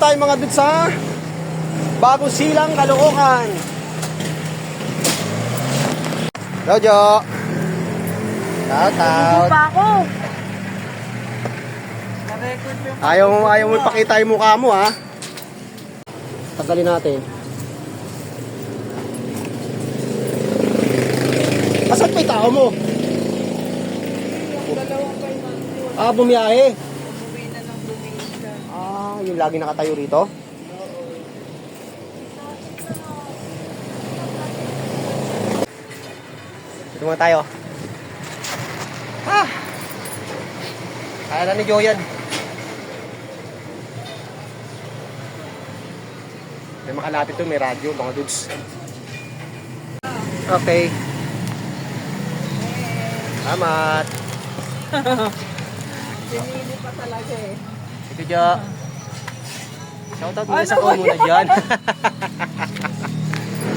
tayo mga dudes sa Bagong Silang, Caloocan. Jojo. Shout out. Pa ako. Ayaw mo ipakita yung mukha mo, ha. Tagalin natin. Asan pa yung tao mo? Bumiyahe. Umuwi na ng Bumisca. Yung lagi nakatayo rito? Dito muna tayo. Kaya na ni Joyan. May makalapit to, may radyo, mga dudes. Okay. Salamat. Sinili pa talaga eh. Ito dya. Shoutout muna sa ko muna dyan.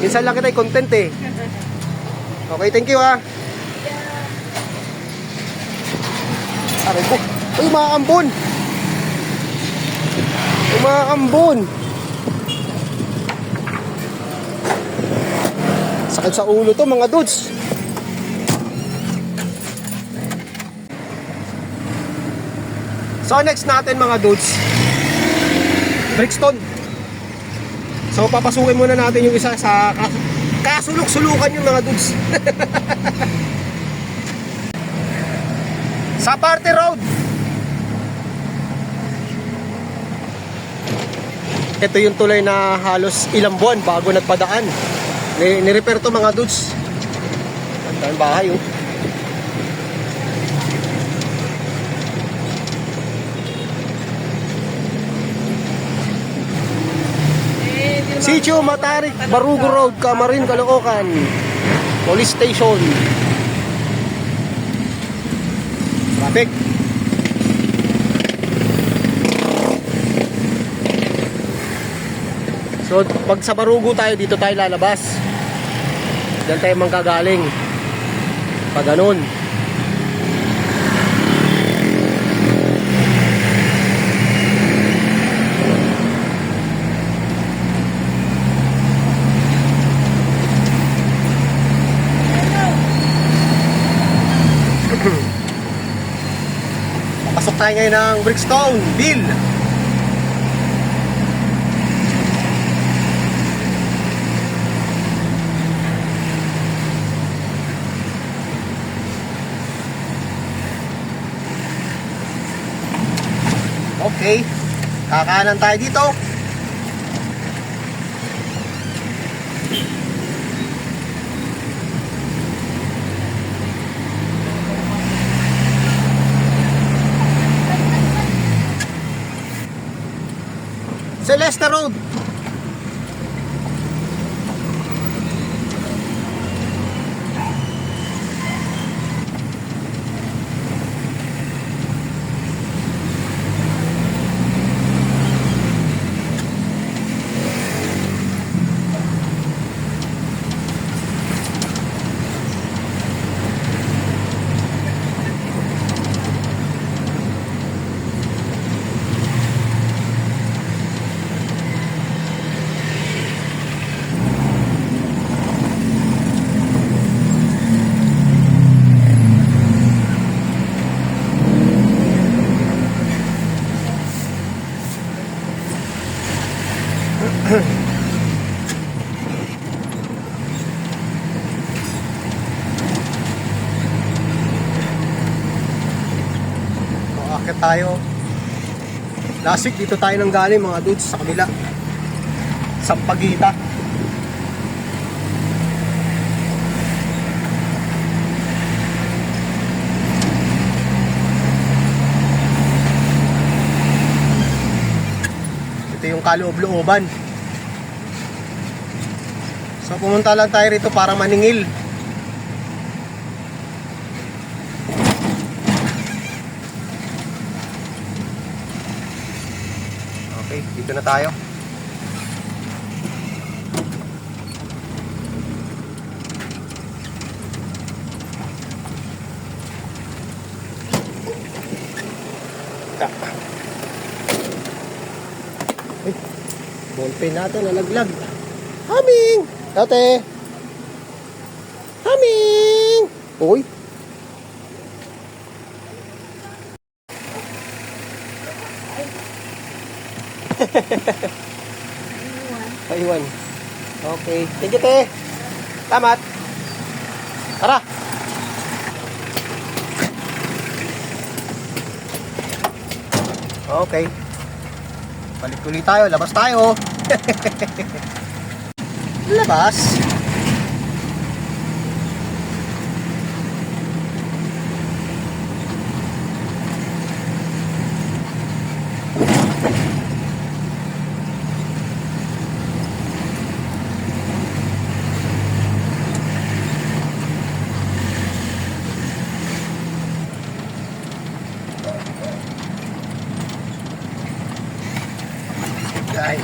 Minsan lang kita yung content eh. Okay, thank you ha. Aray ko. Uy, mga ambon. Uy, mga ambon. Sakit sa ulo to mga dudes. So next natin mga dudes, Brixton. So papasukin muna natin yung isa sa kasulok-sulukan yung mga dudes. Sa Party Road. Ito yung tulay na halos ilang buwan bago nagpadaan. Ni-repair to mga dudes. Ang bahay oh. Sitio Matarik, Barugo Road, Camarin, Caloocan. Police Station. Traffic. So, pag sa Barugo tayo, dito tayo lalabas. Diyan tayo manggagaling. Pag ganun. Pasok tayo ngayon ng Brixton, Bill. Okay, kakanan tayo dito. Celeste Road. Akit tayo. Last week dito tayo nang galing mga dudes sa kabila. Sampagita. Ito yung kaloob-looban. So pumunta lang tayo rito para maningil. Okay, dito na tayo. Ay. Ballpen natin, nalaglag. Haming! Ate! Haming! Uy! Paiwan. Okay. Thank you, te. Salamat. Tara. Okay. Balik ulit tayo. Labas tayo. Labas. Ay.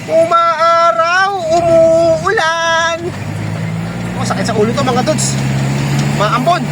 Umaaraw, umuulan. Oh, sakit sa ulo to mga dudes. Maambon.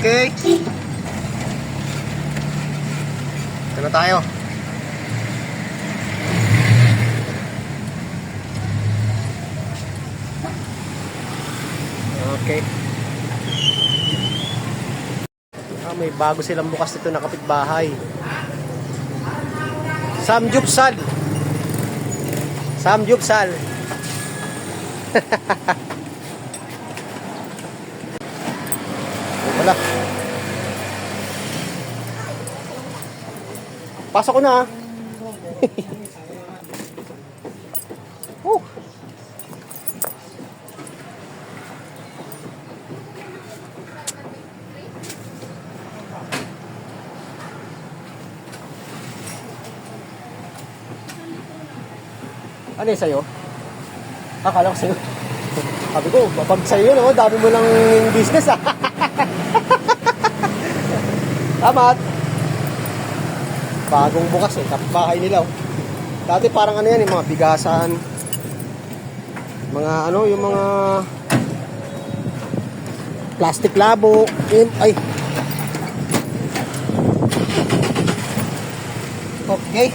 Okay. Ito na tayo. Okay. May bago silang bukas dito na kapitbahay. Samgyupsal. Samgyupsal. Wala. Pasok ko na. Ano yung sa'yo? Akala ko sa'yo. Sabi ko, kapag sa'yo, no, dami mo lang business, ah. Tamat. Bagong bukas, eh. Kapitbahay nila, oh. Dati parang ano yan, yung mga bigasan. Mga ano, yung mga plastic labo. Ay. Okay.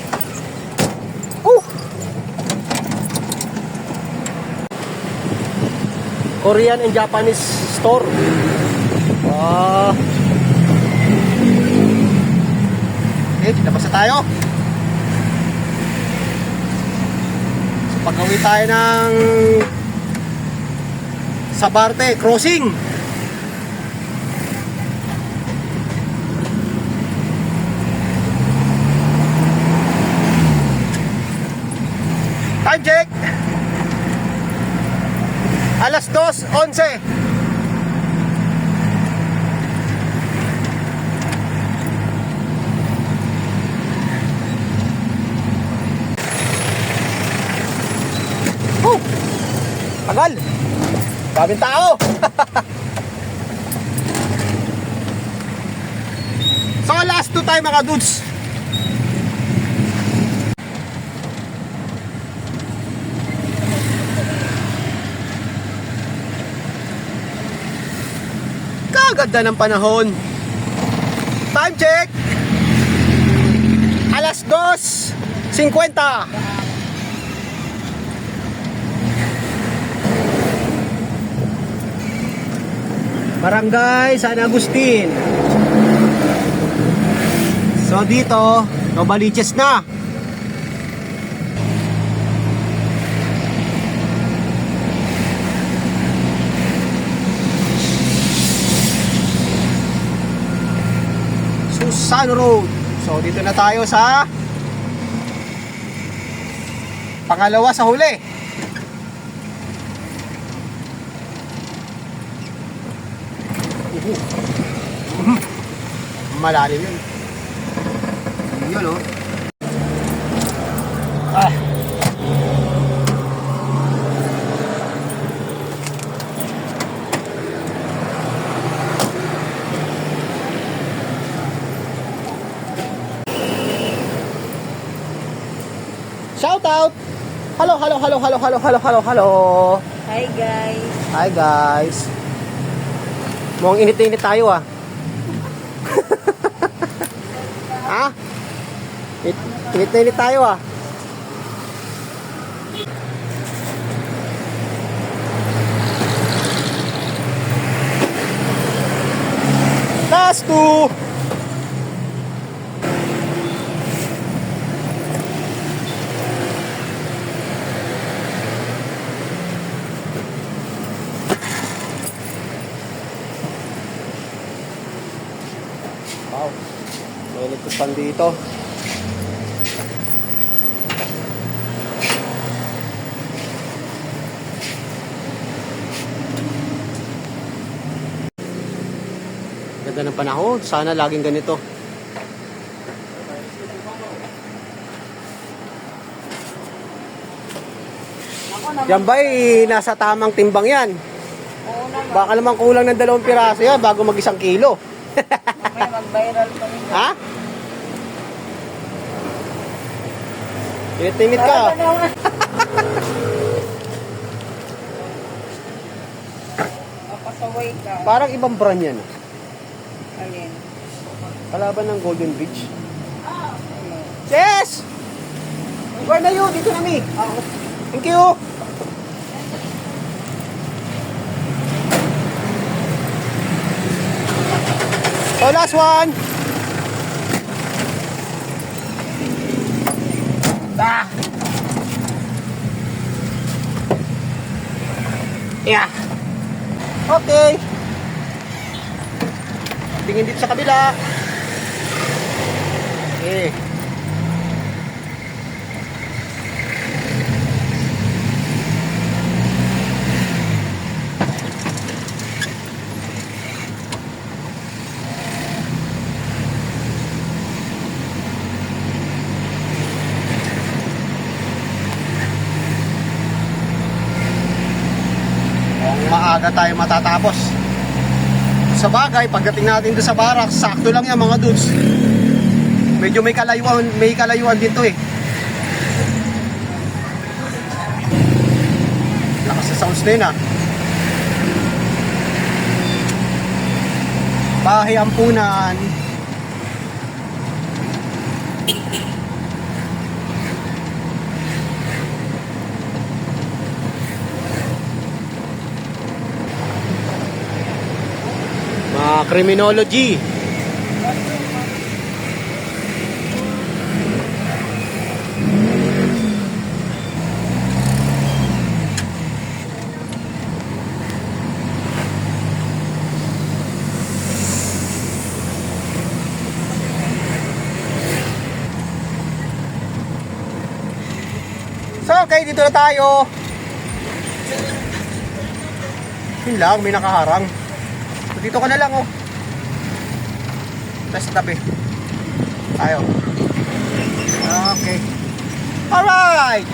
Korean and Japanese store. Okay, labas na tayo. So, pag-uwi tayo ng Sabarte Crossing. Time check. Alas 2:11. Tagal. Daming tao. So last 2 tayo mga dudes. Kaganda ng panahon. Time check. Alas 2:50. Barangay San Agustin. So dito, Novaliches na. Susano Road. So dito na tayo sa pangalawa sa huli. Malalim yun. Yun oh. Ah. Shout out. Hello, hello, hello, hello, hello, hello, hello, hello. Hi guys. Hi guys. Mukhang init-init tayo ah. Ha? Init tayo ah. Last two. Wow. May ligtas pan dito. Ganda ng panahon. Sana laging ganito. Ako naman. Yan ba'y nasa tamang timbang yan? Oo naman. Baka naman kulang ng 2 piraso yan bago mag 1 kilo. May mag-viral pa rin. Ha? Tinit ka. Tara na naman. Papasaway ka. Parang ibang brand yan. Alin? Kalaban ng Golden Beach. Ano? Yes! Where na yun? Dito na mi. Thank you. So last one. Ah. Yeah. Okay. Tingin dito sa kabila. Okay. Maaga tayo matatapos. Sa bagay, pagdating natin doon sa barak, sakto lang yan mga dudes. Medyo may kalayuan din to eh. Lakas sa sounds din ah. Bahay Ampunan. Criminology. So, okay, dito na tayo. Yun lang, may nakaharang. So, dito ka na lang, oh. Sa tabi. Tayo. Okay. Alright!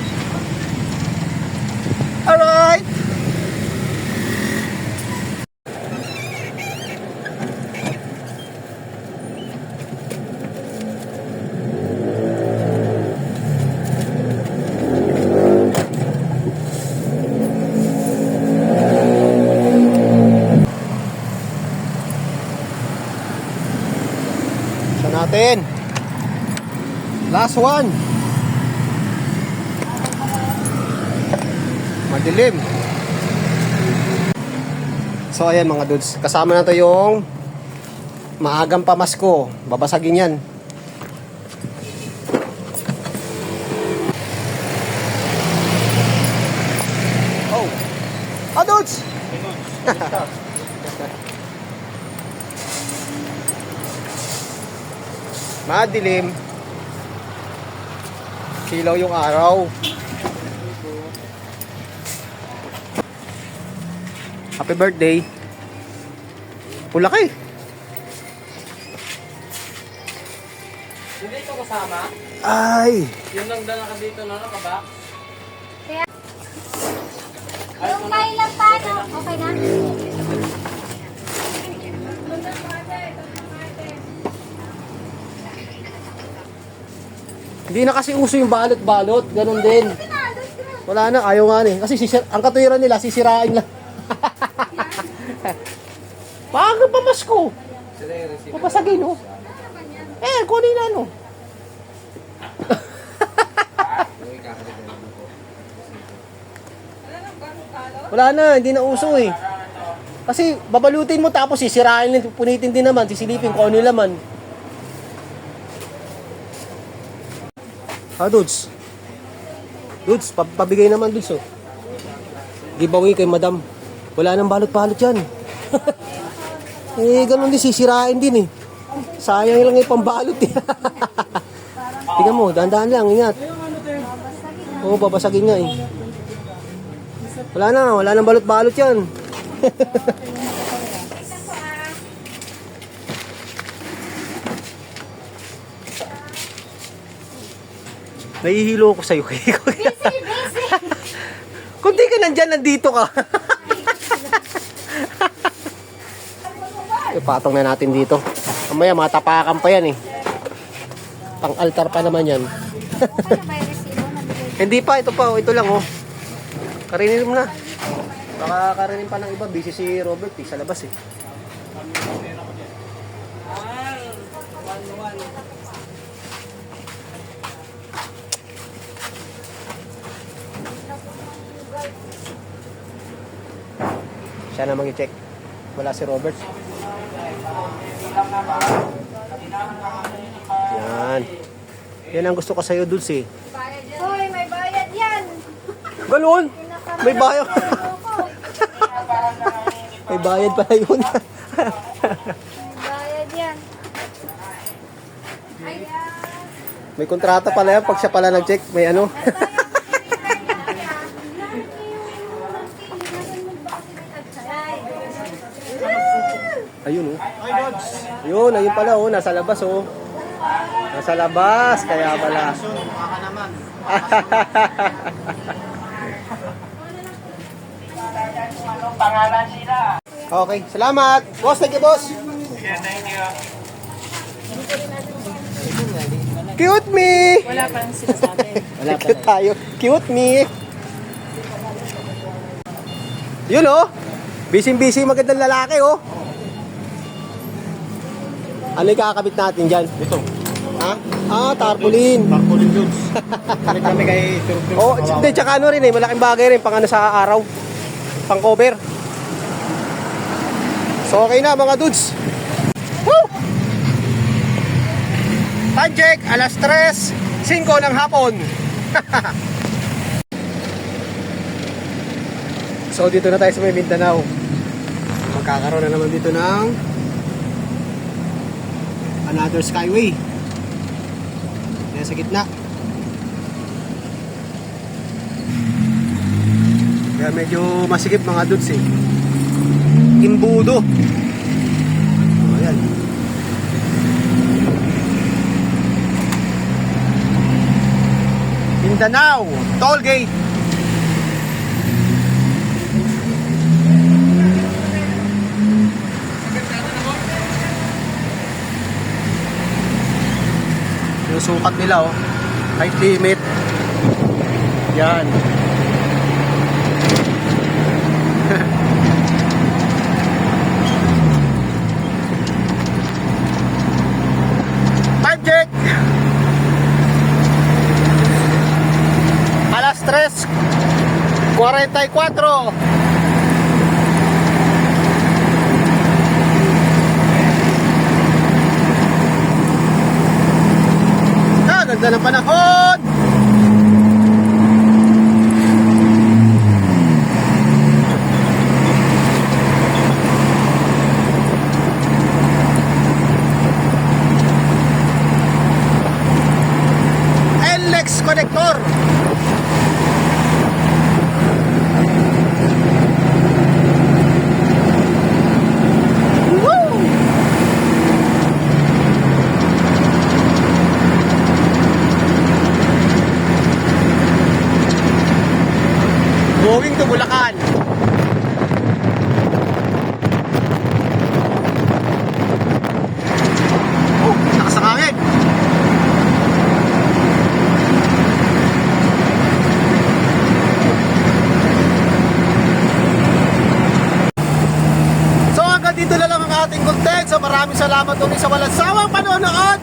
Alright! Natin. Last one. Madilim. So ayan mga dudes, kasama na to yung maagang pamasko. Babasagin yan. Oh. Ah, dudes. Madilim. Silaw yung araw. Happy birthday. Pula ka eh. Hindi ito kasama. Ay. Yun lang dala ka dito na nakabak. Yung kailan pa, no? Okay na? Hindi na kasi uso yung balot-balot. Ganun din. Wala na. Ayaw nga eh. Kasi ang katuwiran nila, sisirain lang. Paano pamasko? Papasagin, oh. Kunin na, no. Wala na, hindi na uso eh. Kasi babalutin mo tapos sisirain din, punitin din naman, sisilipin kung ano yung laman. Dudes. Dudes, pabigay naman dudes, oh. Giveaway kay madam. Wala nang balot-balot yan. Ganun din, sisirain din eh. Sayang lang yung pambalot eh. Tingnan mo, dahan-dahan lang, ingat. Oo, babasagin nga eh. Wala nang balot-balot yan. Nahihilo ko sa'yo. Busy. Kung di ka nandyan, nandito ka. Ipatong na natin dito. Mamaya matapakan pa yan eh. Pang-altar pa naman yan. Ano ba yung resibo na bigay? Hindi pa, ito pa. Ito lang oh. Karinin mo na. Baka karinin pa ng iba. Busy si Robert sa labas eh. Siya na mag-check. Wala si Robert. Yan. Yan ang gusto ko sa'yo, Dudes eh. Hoy, may bayad yan. Ganoon? May bayad. Ayoko. May bayad pala yun. May bayad yan. Ayan. May kontrata pala yan. Pag siya pala nag-check, may ano. Ayun oh. Ayun, ayun pala oh. Nasa labas oh. Nasa labas. Kaya pala. Okay, salamat. Boss, thank you, boss. Cute me. Wala pa rin sinasabi. Wala pa tayo. Cute me. Yun oh. Busy magandang lalaki oh. Ano yung kakabit natin dyan? Ito. Ha? Tarpaulin. Tarpaulin Dudes. Balik kami kay Turok. Oh, tsaka ano rin eh, malaking bagay rin pang ano sa araw. Pang cover. So okay na mga dudes. Woo! Time check, alas 3:05 ng hapon. So dito na tayo sa may Mindanao. Magkakaroon na naman dito ng another skyway. Yan sa gitna. Kaya medyo masikip mga dudes eh. Imbudo. Ayan. Mindanao, toll gate. Yung sukat nila oh. Height limit. Yan. Time check. Alas 3:44. Ganda ng panahon. Going to Bulacan. Oh, lakas ng hangin. So hanggang dito na lang ang ating content. So maraming salamat ulit sa walang sawang panonood.